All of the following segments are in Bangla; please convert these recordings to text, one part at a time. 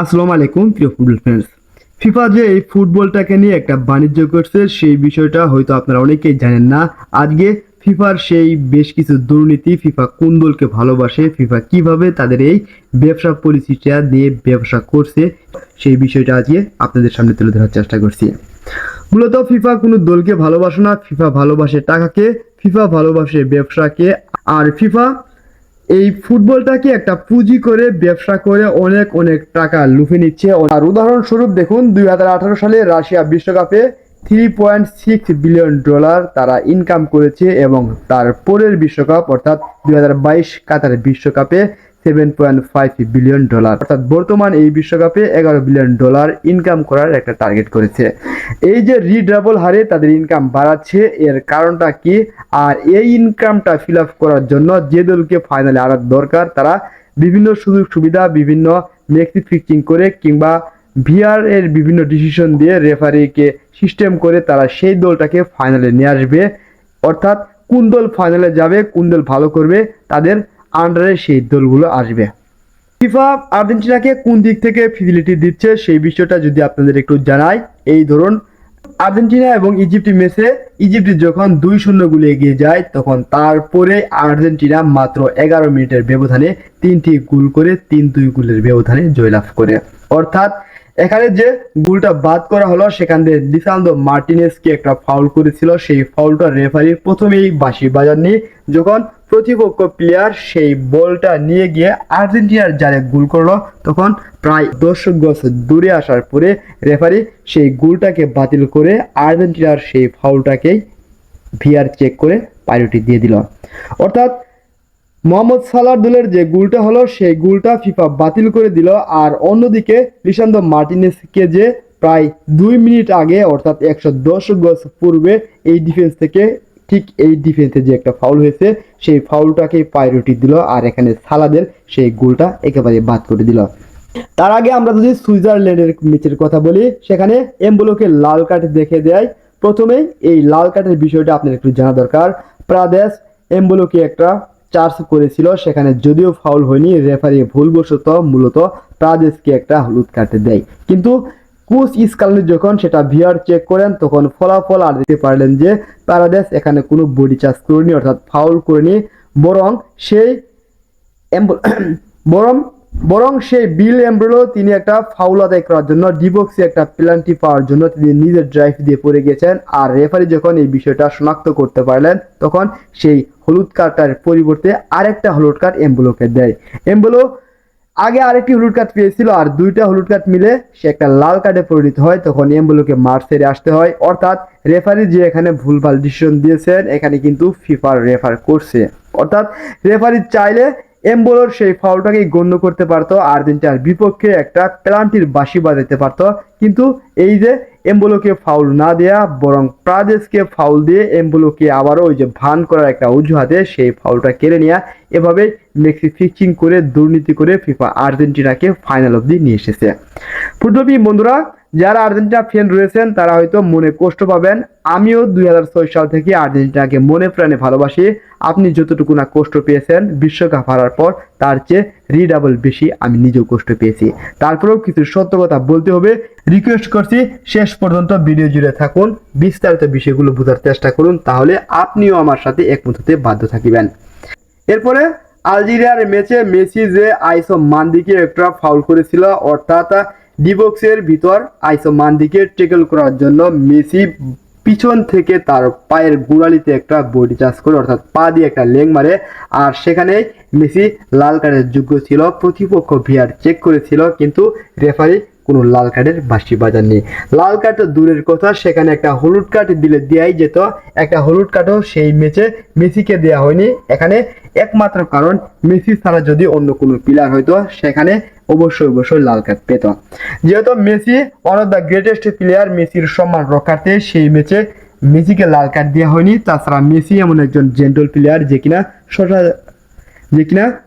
আসসালামু আলাইকুম প্রিয় ফুটবল ফ্রেন্ডস। ফিফা যে এই ফুটবলটাকে নিয়ে একটা বাণিজ্য করছে সেই বিষয়টা হয়তো আপনারা অনেকেই জানেন না। আজকে ফিফার সেই বেশ কিছু দুর্নীতি, ফিফা কোন দলকে ভালোবাসে, ফিফা কিভাবে তাদের এই ব্যবসা পরিস্থিতিটা নিয়ে ব্যবসা করছে সেই বিষয়টা আজকে আপনাদের সামনে তুলে ধরার চেষ্টা করছি। মূলত ফিফা কোনো দলকে ভালোবাসে না, ফিফা ভালোবাসে টাকাকে, ফিফা ভালোবাসে ব্যবসাকে। আর ফিফা এই ফুটবলটাকে একটা পুঁজি করে ব্যবসা করে অনেক অনেক টাকা লুফে নিচ্ছে। আর উদাহরণস্বরূপ দেখুন 2018 সালে রাশিয়া বিশ্বকাপে $3.6 বিলিয়ন তারা ইনকাম করেছে এবং তার পরের বিশ্বকাপ অর্থাৎ 2022 কাতার বিশ্বকাপে $7.5 বিলিয়ন, অর্থাৎ বর্তমান এই বিশ্বকাপে $11 বিলিয়ন ইনকাম করার একটা টার্গেট করেছে। এই যে রিডাবল হারে তাদের ইনকাম বাড়াচ্ছে, এর কারণটা কি? আর এই ইনকামটা ফিল আপ করার জন্য যে দলকে ফাইনালে আনার দরকার তারা বিভিন্ন সুযোগ সুবিধা, বিভিন্ন ম্যাচি ফিক্সিং করে কিংবা ভিআর এর বিভিন্ন ডিসিশন দিয়ে রেফারিকে সিস্টেম করে তারা সেই দলটাকে ফাইনালে নিয়ে আসবে। অর্থাৎ কোন দল ফাইনালে যাবে, কোন দল ভালো করবে, তাদের আন্ডারে সেই দলগুলো আসবে। ফিফা আর্জেন্টিনাকে কোন দিক থেকে ফেসিলিটি দিচ্ছে সেই বিষয়টা যদি আপনাদের একটু জানাই। এই ধরুন আর্জেন্টিনা এবং ইজিপ্ট ম্যাচে ইজিপ্ট যখন 2-0 গোলে এগিয়ে যায় তখন তারপরে আর্জেন্টিনা মাত্র 11 মিনিটের ব্যবধানে 3টি গোল করে 3-2 গোলের ব্যবধানে জয়লাভ করে। অর্থাৎ এখানে যে গোলটা বাদ করা হলো সেখান থেকে লিসান্দ্রো মার্টিনেজকে একটা ফাউল করেছিল, সেই ফাউলটা রেফারি প্রথমেই বাঁশি বাজাননি। যখন প্রতিপক্ষ প্লেয়ার সেই বলটা নিয়ে গিয়ে আর্জেন্টিনার জালে গোল করলো তখন প্রায় 10 গজ দূরে আসার পরে রেফারি সেই গোলটাকে বাতিল করে আর্জেন্টিনার সেই ফাউলটাকেই ভিআর চেক করে পেনাল্টি দিয়ে দিল। অর্থাৎ মোহাম্মদ সালার দলের যে গোলটা হলো সেই গোলটা ফিফা বাতিল করে দিল। আর অন্যদিকে লিসান্দ্রো মার্টিনেজকে যে প্রায় 2 মিনিট আগে অর্থাৎ 110 গজ পূর্বে এই ডিফেন্স থেকে ঠিক এই ডিফেন্সে যে একটা ফাউল হয়েছে সেই ফাউলটাকে প্রায়োরিটি দিল, আর এখানে সালাদের সেই গোলটা একেবারে বাদ করে দিল। তার আগে আমরা যদি সুইজারল্যান্ডের ম্যাচের কথা বলি, সেখানে এমবোলোকে লাল কার্ড দেখে দেয়। প্রথমেই এই লাল কার্ডের বিষয়টা আপনার একটু জানা দরকার। প্রাদেশ এমবোলোকে একটা চার্জ করেছিল, সেখানে যদিও ফাউল হয়নি, রেফারি ভুলবশত মূলত প্রাদেশকে একটা হলুদ কার্ড দেয়। কিন্তু কোচ স্কালনি যখন সেটা ভিআর চেক করেন তখন ফলাফল আর দিতে পারলেন যে প্রাদেশ এখানে কোনো বডি চার্জ করেনি, অর্থাৎ ফাউল করেনি, বরং সেই বরং সেই বিল এমব্রোলো তিনি একটা ফাউল আদায় করার জন্য ডিবক্সে একটা পেনাল্টি পাওয়ার জন্য তিনি নিজের ড্রাইভ দিয়ে পড়ে গেছেন। আর রেফারি যখন এই বিষয়টা শনাক্ত করতে পারলেন তখন সেই হলুদ কার্ডটার পরিবর্তে আরেকটা হলুদ কার্ড এমব্রোলোকে দেয়। এমব্রোলো আগে আরেকটি হলুদ কার্ড পেয়েছিল, আর দুইটা হলুদ কার্ড মিলে সে একটা লাল কার্ডে পরিণত হয়। তখন এমব্রোলোকে মাঠ ছেড়ে আসতে হয়। অর্থাৎ রেফারি যে এখানে ভুলভাল ডিসিশন দিয়েছেন এখানে কিন্তু ফিফার রেফার করছে। অর্থাৎ রেফারি চাইলে এমবোলোর সেই ফাউলটাকে গণ্য করতে পারতো, আর্জেন্টিনার বিপক্ষে একটা পেনাল্টির বাঁশি বাজাতে পারতো। কিন্তু এই যে এমবোলোকে ফাউল না দেয়া বরং প্রাদেশকে ফাউল দিয়ে এমবোলোকে আবারও ওই যে ভান করার একটা অজুহাতে সেই ফাউলটা কেড়ে নেওয়া, এভাবে মেক্সি ফিক্সিং করে দুর্নীতি করে ফিফা আর্জেন্টিনাকে ফাইনাল অবধি নিয়ে এসেছে। ফুটবল বন্ধুরা, যারা আর্জেন্টিনা ফ্যান রয়েছেন তারা হয়তো মনে কষ্ট পাবেন। আমিও 2006 সাল থেকে আর্জেন্টিনাকে মনে প্রাণে ভালোবাসি। আপনি যতটুকু না কষ্ট পেয়েছেন বিশ্বকাপ হারার পর তার চেয়ে রিডাবল বেশি আমি নিজেও কষ্ট পেয়েছি। তারপরেও কিছু সত্য কথা বলতে হবে। রিকোয়েস্ট করছি শেষ পর্যন্ত ভিডিও জুড়ে থাকুন, বিস্তারিত বিষয়গুলো বোঝার চেষ্টা করুন, তাহলে আপনিও আমার সাথে একমত হতে বাধ্য থাকিবেন। এরপরে আলজেরিয়ার ম্যাচে মেসি যে আইসো মান্দিকে একটা ফাউল করেছিল, অর্থাৎ ডিবক্সের ভিতর আইসো মান্দিকে ট্যাকল করার জন্য মেসি পিছন থেকে তার পায়ের গোড়ালিতে একটা বডি চার্জ করে, অর্থাৎ পা দিয়ে একটা লেগ মারে। আর সেখানে মেসি লাল কার্ডের যোগ্য ছিল। প্রতিপক্ষ ভিআর চেক করেছিল কিন্তু রেফারি কোনো লাল কার্ডের বাঁশি বাজাননি। লাল কার্ড তো দূরের কথা, সেখানে একটা হলুদ কার্ড দিলে দেওয়াই যেত। একটা হলুদ কার্ডও সেই ম্যাচে মেসিকে দেওয়া হয়নি। এখানে একমাত্র কারণ মেসি ছাড়া যদি অন্য কোনো প্লেয়ার হয়তো সেখানে অবশ্যই লাল কার্ড পেত। যেহেতু Messi one of the greatest player, মেসির সম্মান রক্ষার্থে সেই ম্যাচে মেসিকে লাল কার্ড দেওয়া হয়নি। তাছাড়া মেসি এমন একজন জেন্টল প্লেয়ার যে কিনা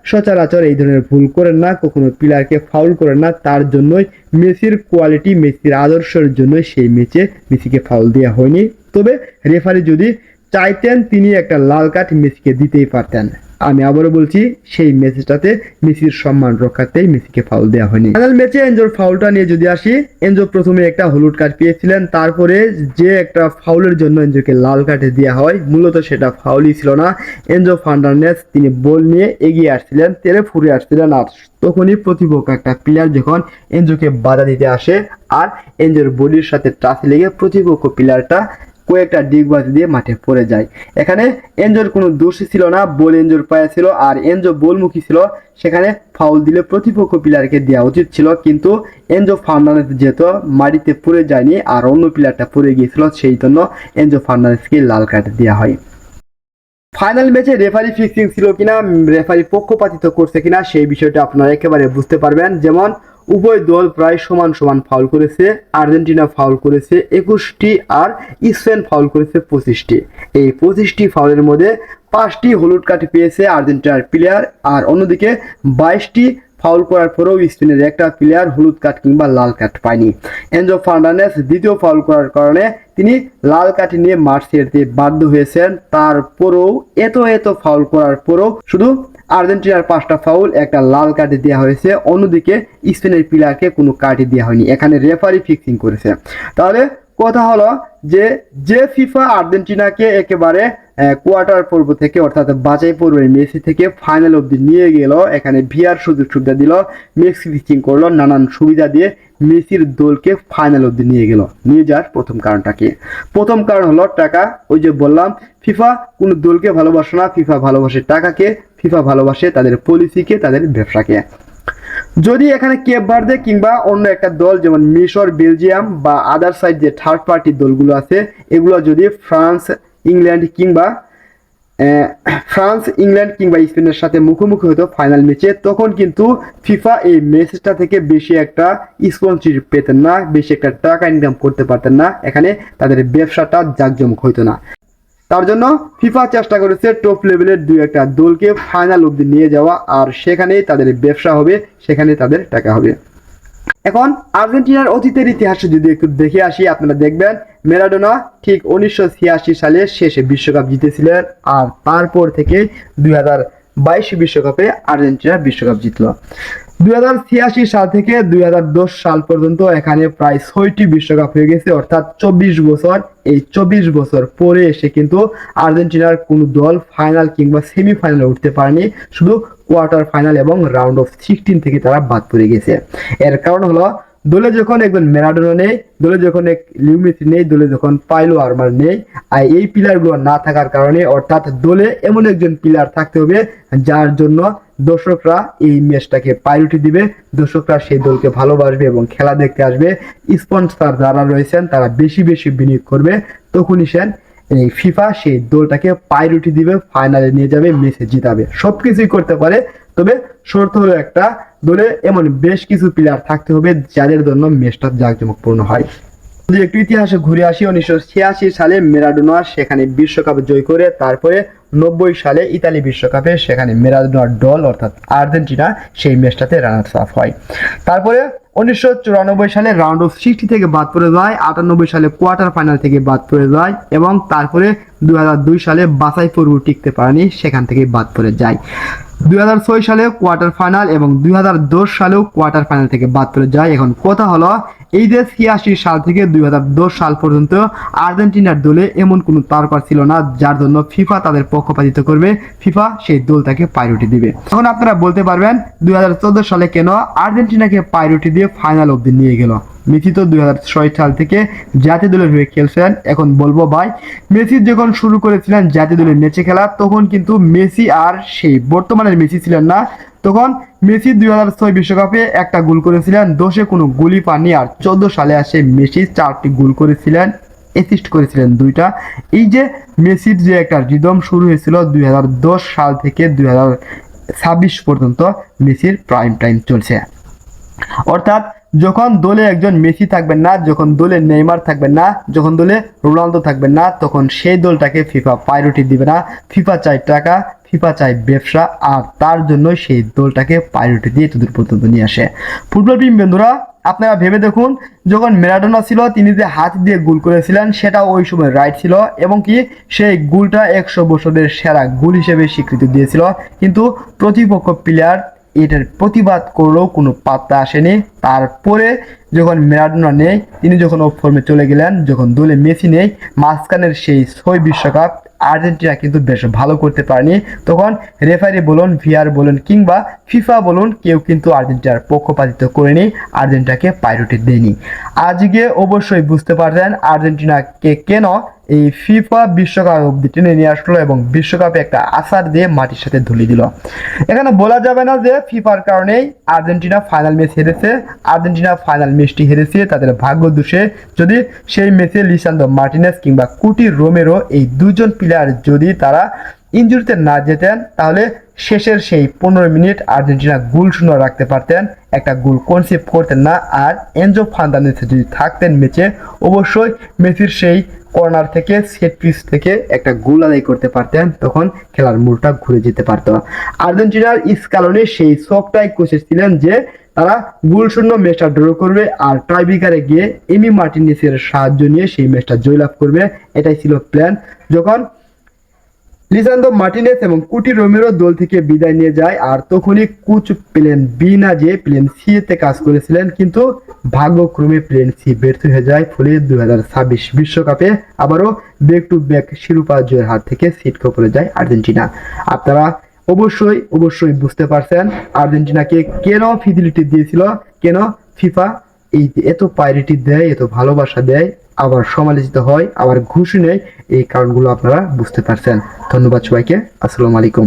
সচরাচর এই ধরনের ভুল করেন না, কখনো প্লেয়ারকে ফাউল করেন না। তার জন্যই মেসির কোয়ালিটি, মেসির আদর্শের জন্যই সেই ম্যাচে মেসিকে ফাউল দেওয়া হয়নি। তবে রেফারি যদি চাইতেন তিনি একটা লাল কার্ড মেসিকে দিতেই পারতেন। আমি আবারও বলছি, সেই ম্যাচটাতে মেসির সম্মান রক্ষার্থেই মেসিকে ফাউল দেওয়া হয়নি। ফাইনাল ম্যাচে এনজোর ফাউলটা নিয়ে যদি আসি, এনজো প্রথমে একটা হলুদ কার্ড পেয়েছিলেন, তারপরে যে একটা ফাউলের জন্য এনজোকে লাল কার্ডে দেওয়া হয়, মূলত সেটা ফাউলই ছিল না। এনজো ফার্নান্ডেজ তিনি বল নিয়ে এগিয়ে আসছিলেন, তেরে ফুরে আসছিলেন, আর তখনই প্রতিপক্ষ একটা প্লেয়ার যখন এনজোকে বাধা দিতে আসে আর এনজোর বডির সাথে টাচ লেগে প্রতিপক্ষ প্লেয়ারটা কয়েকটা ডিগবাজি দিয়ে মাঠে পড়ে যায়। এখানে এনজোর কোনো দোষই ছিল না, বল এনজোর পায়ে ছিল আর এনজো বলমুখী ছিল, সেখানে ফাউল দিলে প্রতিপক্ষ প্লেয়ারকে দেওয়া উচিত ছিল, কিন্তু এনজো ফার্নান্ডেজ যেহেতু মাটিতে পড়ে যায়নি আর অন্য প্লেয়ারটা পড়ে গিয়েছিল, সেই জন্য এনজো ফার্নান্ডেজকে লাল কার্ড দেওয়া হয়। ফাইনাল ম্যাচে রেফারি ফিক্সিং ছিল কিনা, রেফারি পক্ষপাতিত্ব করছে কিনা, সেই বিষয়টা আপনারা একেবারে বুঝতে পারবেন। যেমন উভয় দল প্রায় সমান সমান ফাউল করেছে। আর্জেন্টিনা ফাউল করেছে 21টি আর স্পেন ফাউল করেছে 25টি। এই 25টি ফাউলের মধ্যে 5টি হলুদ কার্ড পেয়েছে আর্জেন্টিনার প্লেয়ার, আর অন্যদিকে 22টি ফাউল করার পরেও স্পেনের একটা প্লেয়ার হলুদ কার্ড কিংবা লাল কার্ড পায়নি। এনজো ফার্নান্ডেজ দ্বিতীয় ফাউল করার কারণে তিনি লাল কার্ড নিয়ে মাঠ ছেড়তে বাধ্য হয়েছেন। তারপরেও এত ফাউল করার পরেও শুধু আর্জেন্টিনার 5টা ফাউল, একটা লাল কার্ড দেওয়া হয়েছে, অন্যদিকে স্পেনের প্লেয়ারকে কোনো কার্ডই দেওয়া হয়নি। এখানে রেফারি ফিক্সিং করেছে। তাহলে কথা হলো যে ফিফা আর্জেন্টিনাকে একেবারে কোয়ার্টার পর্ব থেকে অর্থাৎ বাছাই পর্বের মেসি থেকে ফাইনাল অবধি নিয়ে গেল, এখানে ভিআর সুযোগ সুবিধা দিল, মেসি ফিক্সিং করলো, নানান সুবিধা দিয়ে মেসির দলকে ফাইনাল অবধি নিয়ে গেল। নিয়ে যাওয়ার প্রথম কারণটা কি? প্রথম কারণ হলো টাকা। ওই যে বললাম, ফিফা কোনো দলকে ভালোবাসে না, ফিফা ভালোবাসে টাকাকে, ফিফা ভালোবাসে তাদের পলিসিকে, তাদের ব্যবসাকে। যদি এখানে কেপ ভার্দে কিংবা অন্য একটা দল যেমন মিশর, বেলজিয়াম বা আদার সাইড যে থার্ড পার্টি দলগুলো আছে, এগুলো যদি ফ্রান্স, ইংল্যান্ড কিংবা স্পেনের সাথে মুখোমুখি হতো ফাইনাল ম্যাচে, তখন কিন্তু ফিফা এই ম্যাচটা থেকে বেশি একটা স্পন্সরশিপ পেতেন না, বেশি একটা টাকা ইনকাম করতে পারতেন না, এখানে তাদের ব্যবসাটা জাঁকজমক হইতো না। তার জন্য ফিফা চেষ্টা করেছে টপ লেভেলের দুই একটা দলকে ফাইনাল অবধি নিয়ে যাওয়া, আর সেখানেই তাদের ব্যবসা হবে, সেখানে তাদের টাকা হবে। এখন আর্জেন্টিনার অতীতের ইতিহাসে যদি একটু দেখে আসি, আপনারা দেখবেন ম্যারাডোনা ঠিক 1986 সালে শেষে বিশ্বকাপ জিতেছিলেন, আর তারপর থেকে 2022 বিশ্বকাপে আর্জেন্টিনা বিশ্বকাপ জিতল। 2086 সাল থেকে 2010 সাল পর্যন্ত এখানে প্রায় 6টি বিশ্বকাপ হয়ে গেছে, অর্থাৎ 24 বছর। এই 24 বছর পরে এসে কিন্তু আর্জেন্টিনার কোনো দল ফাইনাল কিংবা সেমিফাইনালে উঠতে পারেনি, শুধু কোয়ার্টার ফাইনাল এবং রাউন্ড অফ 16 থেকে তারা বাদ পড়ে গেছে। এর কারণ হলো দলে যখন একজন ম্যারাডোনা নেই, দলে যখন এক লিও মেসি নেই, দলে যখন পাওলো আরমার নেই, আর এই প্লেয়ারগুলো না থাকার কারণে, অর্থাৎ দলে এমন একজন প্লেয়ার থাকতে হবে যার জন্য দর্শকরা এই ম্যাচটাকে প্রায়োরিটি দিবে, দর্শকরা সেই দলকে ভালোবাসবে এবং খেলা দেখতে আসবে, স্পন্সর যারা রয়েছেন তারা বেশি বেশি বিনিয়োগ করবে, তখনই এই ফিফা সেই দলটাকে প্রায়োরিটি দিবে, ফাইনালে নিয়ে যাবে, ম্যাচে জিতাবে। সবকিছুই করতে পারে, তবে শর্ত হলো একটা, দলে এমন বেশ কিছু প্লেয়ার থাকতে হবে যাদের জন্য ম্যাচটা জাঁকজমকপূর্ণ হয়। যদি একটু ইতিহাসে ঘুরে আসি, 1986 সালে ম্যারাডোনা সেখানে বিশ্বকাপ জয় করে, তারপরে 90 সালে ইতালি বিশ্বকাপে সেখানে ম্যারাডোনার দল অর্থাৎ আর্জেন্টিনা সেই ম্যাচটাতে রানার্স আপ হয়। তারপরে 1994 সালে রাউন্ড অফ 60 থেকে বাদ পড়ে যায়, 98 সালে কোয়ার্টার ফাইনাল থেকে বাদ পড়ে যায়, এবং তারপরে 2002 সালে বাছাই পর্ব টিকতে পারেনি, সেখান থেকে বাদ পড়ে যায়। 2006 সালে কোয়ার্টার ফাইনাল এবং 2010 সালেও কোয়ার্টার ফাইনাল থেকে বাদ পড়ে যায়। এখন কথা হলো, এই যে 86 সাল থেকে 2010 সাল পর্যন্ত আর্জেন্টিনার দলে এমন কোনো তারকা ছিল না যার জন্য ফিফা তাদের পক্ষপাতিত্ব করবে, ফিফা সেই দলটাকে প্রায়োরিটি দিবে। এখন আপনারা বলতে পারবেন 2014 সালে কেন আর্জেন্টিনাকে প্রায়োরিটি দিয়ে ফাইনাল অবধি নিয়ে গেল? মেসি তো 2006 সাল থেকে জাতীয় দলের হয়ে খেলছেন। এখন বলবো ভাই, মেসি যখন শুরু করেছিলেন জাতীয় দলের ম্যাচে খেলা, তখন কিন্তু মেসি আর সেই বর্তমানের মেসি ছিলেন না। তখন মেসি 2006 বিশ্বকাপে একটা গোল করেছিলেন, 10-এ কোনো গোলই পাননি, আর 14 সালে আসে মেসি 4টি গোল করেছিলেন, অ্যাসিস্ট করেছিলেন 2টা। এই যে মেসির যে একটা রিদম শুরু হয়েছিল 2010 সাল থেকে 2026 পর্যন্ত মেসির প্রাইম টাইম চলছে। অর্থাৎ যখন দলে একজন মেসি থাকবেন না, যখন দলে নেইমার থাকবেন না, যখন দলে রোনালদো থাকবেন না, তখন সেই দলটাকে ফিফা প্রায়োরিটি দিবে না। ফিফা চাই টাকা, ফিফা চায় ব্যবসা, আর তার জন্য সেই দলটাকে প্রায়োরিটি দিয়ে এতদূর পর্যন্ত নিয়ে আসে। ফুটবল প্রেমী বন্ধুরা, আপনারা ভেবে দেখুন, যখন ম্যারাডোনা ছিল তিনি যে হাত দিয়ে গোল করেছিলেন সেটা ওই সময় রাইট ছিল, এবং কি সেই গোলটা 100 বছরের সেরা গোল হিসেবে স্বীকৃতি দিয়েছিল। কিন্তু প্রতিপক্ষ প্লেয়ার এটার প্রতিবাদ করলেও কোনো পাত্তা আসেনি। তারপরে যখন ম্যারাডোনা নেই, তিনি যখন অফ ফর্মে চলে গেলেন, যখন দলে মেসি নেই, মাঝখানের সেই 6 বিশ্বকাপ আর্জেন্টিনা কিন্তু বেশ ভালো করতে পারেনি। তখন রেফারি বলুন, ভিআর বলুন, কিংবা ফিফা বলুন, কেউ কিন্তু আর্জেন্টিনার পক্ষপাতিত্ব করেনি, আর্জেন্টিনাকে প্রায়োরিটি দেয়নি। আজকে অবশ্যই বুঝতে পারছেন আর্জেন্টিনাকে কেন এই ফিফা বিশ্বকাপ অব্দি টেনে নিয়ে আসলো এবং বিশ্বকাপে একটা আশার দিয়ে মাটির সাথে ধুলি দিল। এখানে বলা যাবে না যে ফিফার কারণেই আর্জেন্টিনা ফাইনাল ম্যাচ হেরেছে। আর্জেন্টিনা ফাইনাল ম্যাচটি হেরেছে তাদের ভাগ্য দোষে। যদি সেই ম্যাচে লিসান্দ্রো মার্টিনেজ কিংবা কুটি রোমেরো এই দুজন প্লেয়ার যদি তারা ইনজুরিতে না যেতেন, তাহলে শেষের সেই 15 মিনিট আর্জেন্টিনা গোল শূন্য রাখতে পারতেন, একটা গোল কনসিভ করতেন না। আর এনজো ফার্নান্দেজ যদি থাকতেন ম্যাচে, অবশ্যই মেসির সেই কর্নার থেকে, সেট পিস থেকে একটা গোল আদায় করতে পারতেন, তখন খেলার মূলটা ঘুরে যেতে পারতো। আর্জেন্টিনার স্কালনে সেই শখটাই কোচেস ছিলেন যে তারা গোল শূন্য ম্যাচটা ড্র করবে আর টাইব্রেকারে গিয়ে এমি মার্টিনেজের সাহায্য নিয়ে সেই ম্যাচটা জয়লাভ করবে, এটাই ছিল প্ল্যান। যখন লিসান্দ্রো মার্টিনেজ এবং কুটি রোমেরো দল থেকে বিদায় নিয়ে যায়, আর তখনই কোচ প্ল্যান বি না যে প্ল্যান সি তে কাজ করেছিলেন, কিন্তু ভাগ্যক্রমে প্ল্যান সি ব্যর্থ হয়ে যায়। ফলে 2026 বিশ্বকাপে আবারও ব্যাক টু ব্যাক শিরোপা জয়ের হাত থেকে ছিটকে পড়ে যায় আর্জেন্টিনা। আপনারা অবশ্যই বুঝতে পারছেন আর্জেন্টিনাকে কেন ফিজিলিটি দিয়েছিল, কেন ফিফা এই এত প্রায়োরিটি দেয়, এত ভালোবাসা দেয়, আবার সমালোচিত হয়, আবার ঘুষি নেয়। এই কারণগুলো আপনারা বুঝতে পারছেন। ধন্যবাদ সবাইকে। আসসালামু আলাইকুম।